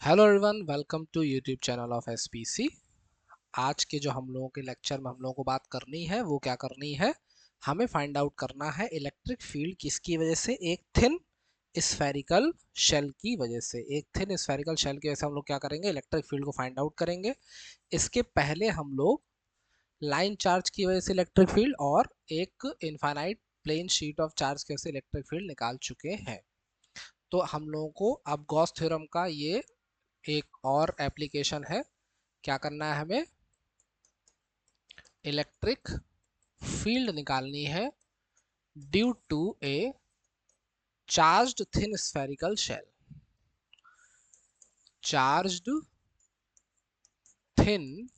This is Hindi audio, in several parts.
Hello everyone, welcome to YouTube channel of SPC. आज के जो हम लोगों के लेक्चर में हम लोगों को बात करनी है वो क्या करनी है, हमें फाइंड आउट करना है इलेक्ट्रिक फील्ड किसकी वजह से, एक थिन स्फेरिकल शेल की वजह से। एक थिन स्फेरिकल शेल की वजह से हम लोग क्या करेंगे, इलेक्ट्रिक फील्ड को फाइंड आउट करेंगे। इसके पहले हम लोग लाइन चार्ज की वजह से इलेक्ट्रिक फील्ड और एक infinite plane sheet of charge की वजह से इलेक्ट्रिक फील्ड निकाल चुके हैं। तो हम लोगों को अब गॉस थ्योरम का ये एक और एप्लीकेशन है। क्या करना है, हमें इलेक्ट्रिक फील्ड निकालनी है due to a charged thin spherical shell. Charged thin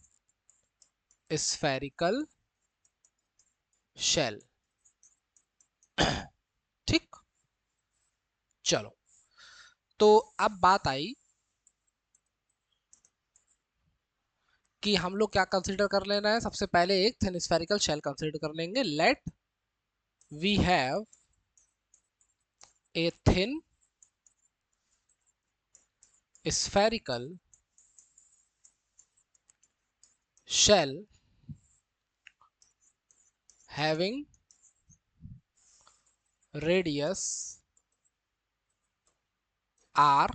spherical shell. ठीक, चलो। तो अब बात आई कि हम लोग क्या कंसीडर कर लेना है। सबसे पहले एक थिन स्फेरिकल शेल कंसीडर कर लेंगे। Let we have a thin spherical shell having radius r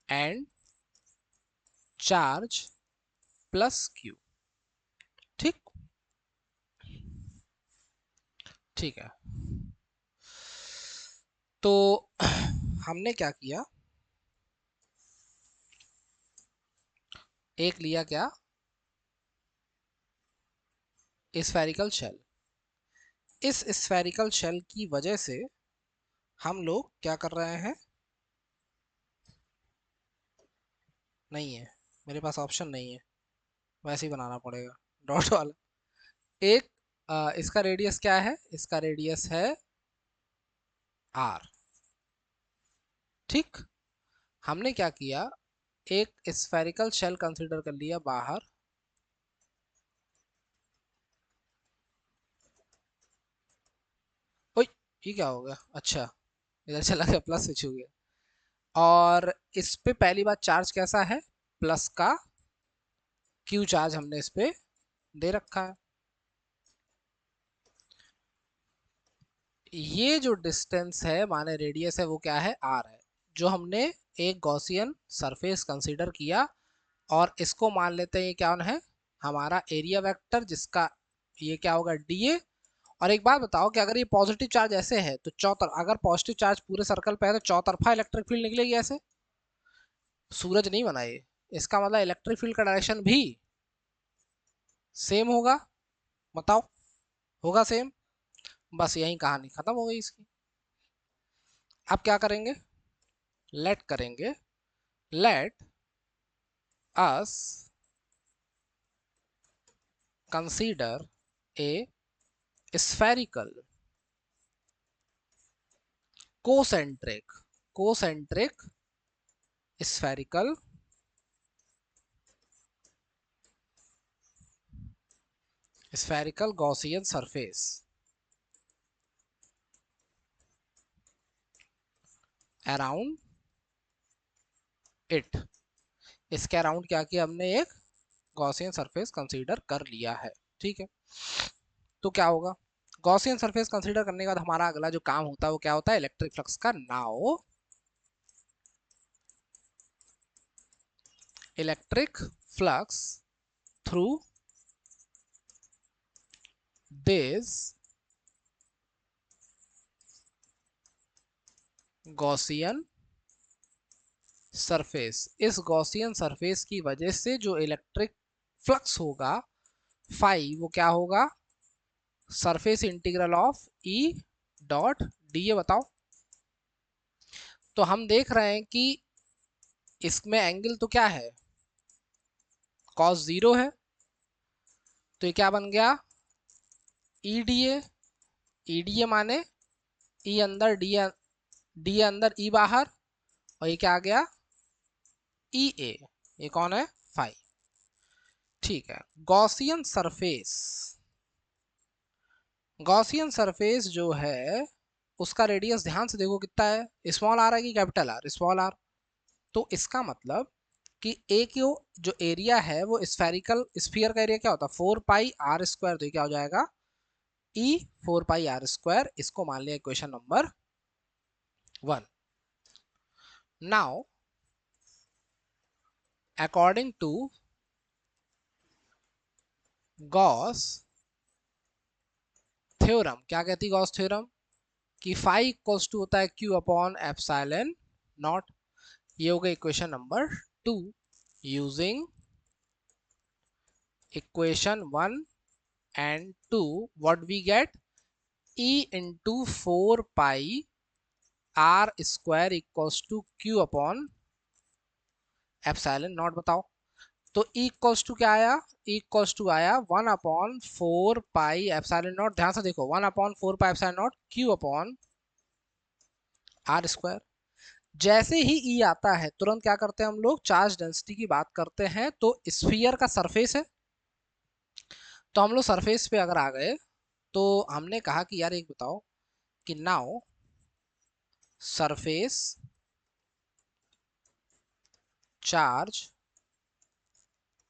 and charge plus q। ठीक, ठीक है। तो हमने क्या किया, एक लिया क्या, स्फेरिकल शेल। इस स्फेरिकल शेल की वजह से हम लोग क्या कर रहे हैं, नहीं है मेरे पास ऑप्शन नहीं है, वैसे ही बनाना पड़ेगा डॉट वाला। एक इसका रेडियस क्या है, इसका रेडियस है r। ठीक, हमने क्या किया, एक स्फेरिकल शेल कंसीडर कर लिया बाहर। ओए, ये क्या हो गया, अच्छा इधर चला गया, प्लस स्विच हो गया। और इस पे पहली बात चार्ज कैसा है, प्लस का क्यू चार्ज हमने इस पे दे रखा है। ये जो डिस्टेंस है माने रेडियस है वो क्या है, आर है। जो हमने एक गॉसियन सरफेस कंसीडर किया और इसको मान लेते हैं ये क्या है, हमारा एरिया वेक्टर, जिसका ये क्या होगा, डीए। और एक बात बताओ कि अगर ये पॉजिटिव चार्ज ऐसे है तो चौतर, अगर पॉजिटिव चार्ज पूरे सर्कल पे है तो चौतरफा इलेक्ट्रिक फील्ड निकलेगी ऐसे, सूरज नहीं बना ये। इसका मतलब इलेक्ट्रिक फील्ड का डायरेक्शन भी सेम होगा। बताओ, होगा सेम। बस यही कहानी खत्म हो गई इसकी। अब क्या करेंगे, लेट करेंगे, let us consider a spherical concentric concentric spherical spherical Gaussian surface around it. इसके अराउंड क्या किया हमने, एक गॉसियन सरफेस कंसीडर कर लिया है। ठीक है, तो क्या होगा, गॉसियन सरफेस कंसीडर करने के बाद हमारा अगला जो काम होता है वो क्या होता है, इलेक्ट्रिक फ्लक्स का। Now electric flux through this Gaussian surface, इस गॉसियन सरफेस की वजह से जो इलेक्ट्रिक फ्लक्स होगा फाई, वो क्या होगा, surface integral of E dot D. ये बताओ। तो हम देख रहे हैं कि इसमें एंगल तो क्या है, कॉस जीरो है। तो ये क्या बन गया, E D A. E D A माने ई अंदर डी अंदर ई बाहर, और ये क्या आ गया, ई ए। ये कौन है, फाई। ठीक है, गॉसियन सरफेस, गॉसियन सरफेस जो है उसका रेडियस ध्यान से देखो कितना है, स्मॉल आर है कि कैपिटल आर, स्मॉल आर। तो इसका मतलब कि एक जो एरिया है वो स्फेरिकल स्फीयर का एरिया क्या होता है 4πr², तो ये क्या हो जाएगा E 4πr²। इसको मान लिया equation number 1। Now according to Gauss theorem, क्या कहती है गॉस थ्योरम कि फाई इक्वल्स टू होता है Q अपॉन एप्सिलॉन नॉट। ये हो गई equation number 2। Using equation 1 and 2 what we get E into 4πr² equals to Q upon epsilon naught. बताओ तो E इक्वल्स टू क्या आया, E इक्वल्स टू आया 1/4πε0। ध्यान से देखो 1/4πε0 Q अपॉन r²। जैसे ही E आता है तुरंत क्या करते हैं हम लोग, चार्ज डेंसिटी की बात करते हैं। तो स्फीयर का सरफेस है, तो हम लोग सरफेस पे अगर आ गए तो हमने कहा कि यार एक बताओ कि नाउ सरफेस चार्ज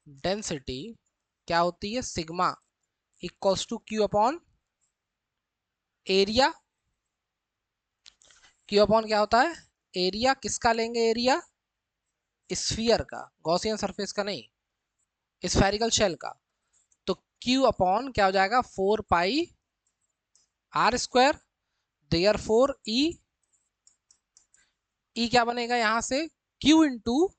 डेंसिटी क्या होती है, sigma equals to Q upon area. Q upon क्या होता है, एरिया। किसका लेंगे, एरिया स्फीयर का, गॉसियन सरफेस का नहीं, स्फेरिकल शेल का। तो Q अपॉन क्या हो जाएगा 4πr²। देयर फोर E क्या बनेगा यहां से Q इंटू,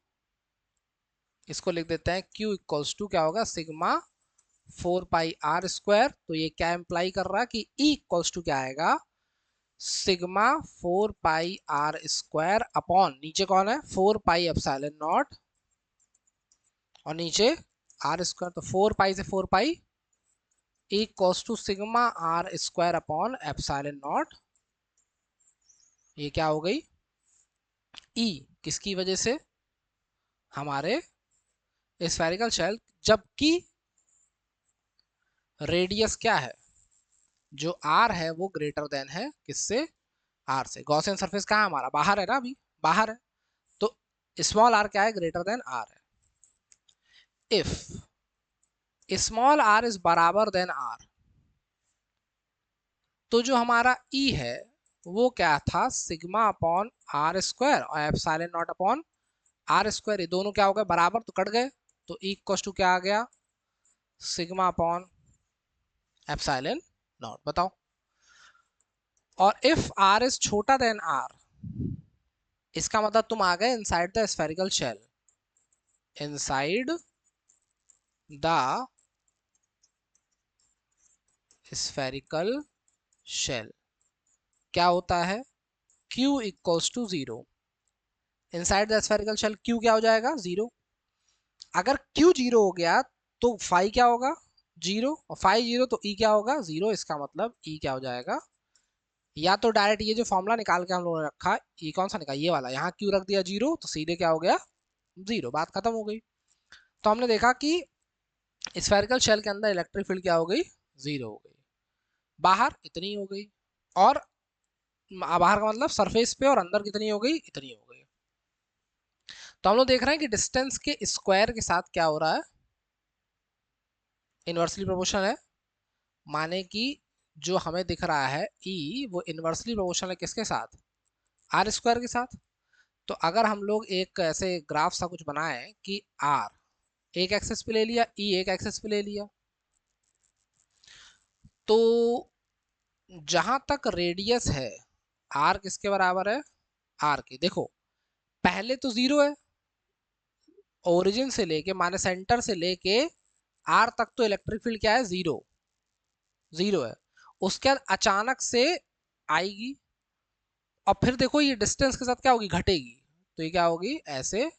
इसको लिख देते हैं Q इक्वल्स टू क्या होगा सिग्मा 4πr²। तो ये क्या इंप्लाई कर रहा है कि E इक्वल्स टू क्या आएगा सिग्मा 4πr² अपॉन नीचे कौन है 4πε0 और नीचे r²। तो 4π से 4π equals to sigma r² upon epsilon not. ये क्या हो गई E, किसकी वजह से, हमारे स्फेरिकल शेल, जबकि रेडियस क्या है, जो r है वो ग्रेटर देन है किससे, r से। गॉसियन सरफेस कहाँ हमारा, बाहर है ना, अभी बाहर है। तो स्मॉल r क्या है, ग्रेटर देन r है। इफ स्मॉल r इज बराबर देन r, तो जो हमारा E है वो क्या था सिग्मा अपॉन r² और एप्सिलॉन नॉट अपॉन r²। ये दोनों क्या हो गए बराबर, तो कट गए। तो E इक्वल टू क्या आ गया सिग्मा अपॉन एप्सिलॉन नॉट। बताओ और इफ r इज छोटा देन r, इसका मतलब तुम आ गए inside the spherical shell. Inside the spherical shell क्या होता है Q equals to 0। Inside the spherical shell Q क्या हो जाएगा 0। अगर Q 0 हो गया तो फाई क्या होगा 0, और फाई 0 तो E क्या होगा 0। इसका मतलब E क्या हो जाएगा, या तो डायरेक्ट ये जो फॉर्मूला निकाल के हम लोगों ने रखा, ये कौन सा निकाल, ये वाला, यहाँ Q रख दिया 0 तो सीधे क्या हो गया 0, बात खत्म हो गई। तो हमने देखा कि स्फेरिकल शेल के अंदर इलेक्ट्रिक फील्ड क्या हो गई 0 हो गई, बाहर इतनी हो गई, और बाहर का मतलब सरफेस पे, और अंदर कितनी हो गई इतनी हो गई। तो हम लोग देख रहे हैं कि डिस्टेंस के स्क्वायर के साथ क्या हो रहा है, इनवर्सली प्रोपोर्शनल है। माने कि जो हमें दिख रहा है E वो इनवर्सली प्रोपोर्शनल है किसके साथ, r² के साथ। तो अगर हम लोग एक ऐसे ग्राफ सा कुछ बनाए कि r एक एक्सेस पे ले लिया, E एक एक्सेस पे ले लिया, तो जहां तक रेडियस है r किसके बराबर है, r के। देखो पहले तो 0 है, ओरिजिन से लेके माने सेंटर से लेके r तक तो इलेक्ट्रिक फील्ड क्या है 0 0 है। उसके बाद अचानक से आएगी, और फिर देखो ये डिस्टेंस के साथ क्या होगी घटेगी। तो ये क्या होगी ऐसे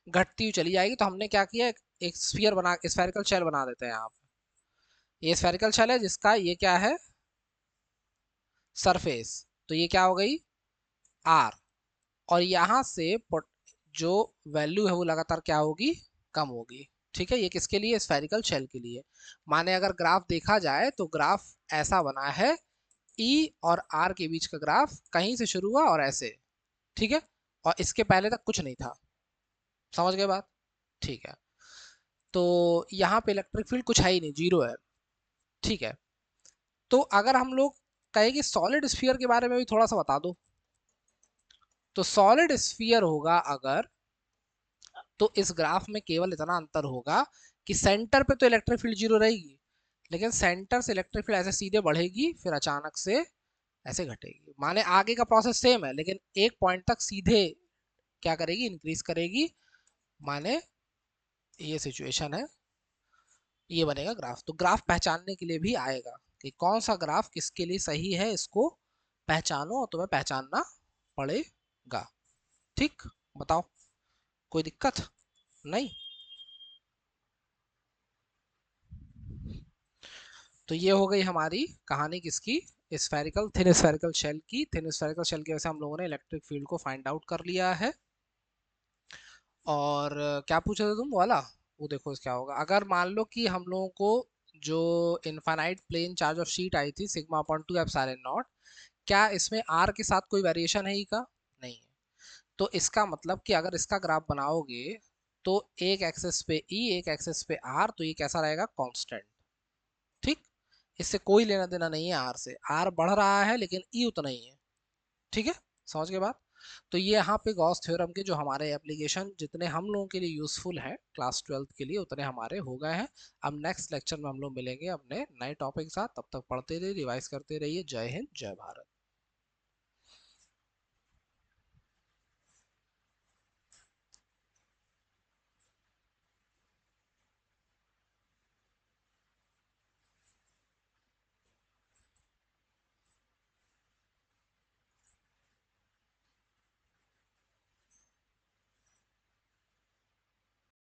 घटती हुई चली जाएगी। तो हमने क्या किया, एक स्फीयर बना, स्फेरिकल शेल बना देते हैं यहाँ पे। ये स्फेरिकल शेल है जिसका ये क्या है सरफेस। तो ये क्या हो गई r, और यहाँ से जो वैल्यू है वो लगातार क्या होगी कम होगी। ठीक है, ये किसके लिए, स्फेरिकल शेल के लिए। माने अगर ग्राफ देखा जाए तो ग्राफ ऐसा बना है, E और R के बीच का ग्राफ कहीं से शुरू हुआ और ऐसे ठीक है, और इसके पहले तक कुछ नहीं था। समझ गए बात? ठीक है, तो यहाँ पे इलेक्ट्रिक फील्ड कुछ है ही नहीं, जीरो है। ठीक है, तो अगर हम लोग कहें कि सॉलिड स्फीयर के बारे में भी थोड़ा सा बता दो, तो सॉलिड स्फीयर होगा अगर, तो इस ग्राफ में केवल इतना अंतर होगा कि सेंटर पे तो इलेक्ट्रिक फील्ड जीरो रहेगी, लेकिन सेंटर से इलेक्ट्रिक फील्ड ऐसे सीधे बढ़ेगी, फिर अचानक से ऐसे घटेगी। माने आगे का प्रोसेस सेम है, लेकिन एक पॉइंट तक सीधे क्या करेगी, इंक्रीज करेगी। माने ये सिचुएशन है, ये बनेगा ग्राफ। तो ग्राफ पहचानने के लिए भी आएगा कि कौन सा ग्राफ किसके लिए सही है, इसको पहचानो, और तुम्हें पहचानना पड़ेगा। ठीक, बताओ, कोई दिक्कत नहीं? तो ये हो गई हमारी कहानी किसकी, स्फेरिकल थिन स्फेरिकल शेल की। थिन स्फेरिकल शेल की वजह से हम लोगों ने इलेक्ट्रिक फील्ड को फाइंड आउट कर लिया है। और क्या पूछा था तुम वो वाला, वो देखो इस क्या होगा अगर मान लो कि हम लोगों को जो infinite plane charge of sheet आई थी सिग्मा अपॉन 2 एप्सिलॉन नॉट, क्या इसमें आर के साथ कोई वेरिएशन है ही का? नहीं है। तो इसका मतलब कि अगर इसका ग्राफ बनाओगे तो एक एक्सेस पे ई, एक एक्सेस पे आर, तो ये कैसा रहेगा, कांस्टेंट। ठीक, इससे कोई लेना देना नहीं है आर से, आर बढ़ रहा है लेकिन ई उतना ही है। ठीक है, समझ के बात? तो ये यहाँ पे गॉस थ्योरम के जो हमारे एप्लीकेशन जितने हम लोगों के लिए यूजफुल है क्लास 12th के लिए, उतने हमारे हो गए हैं। अब नेक्स्ट लेक्चर में हम लोग मिलेंगे अपने नए टॉपिक के साथ। तब तक पढ़ते रहिए, रिवाइज करते रहिए। जय हिंद, जय भारत।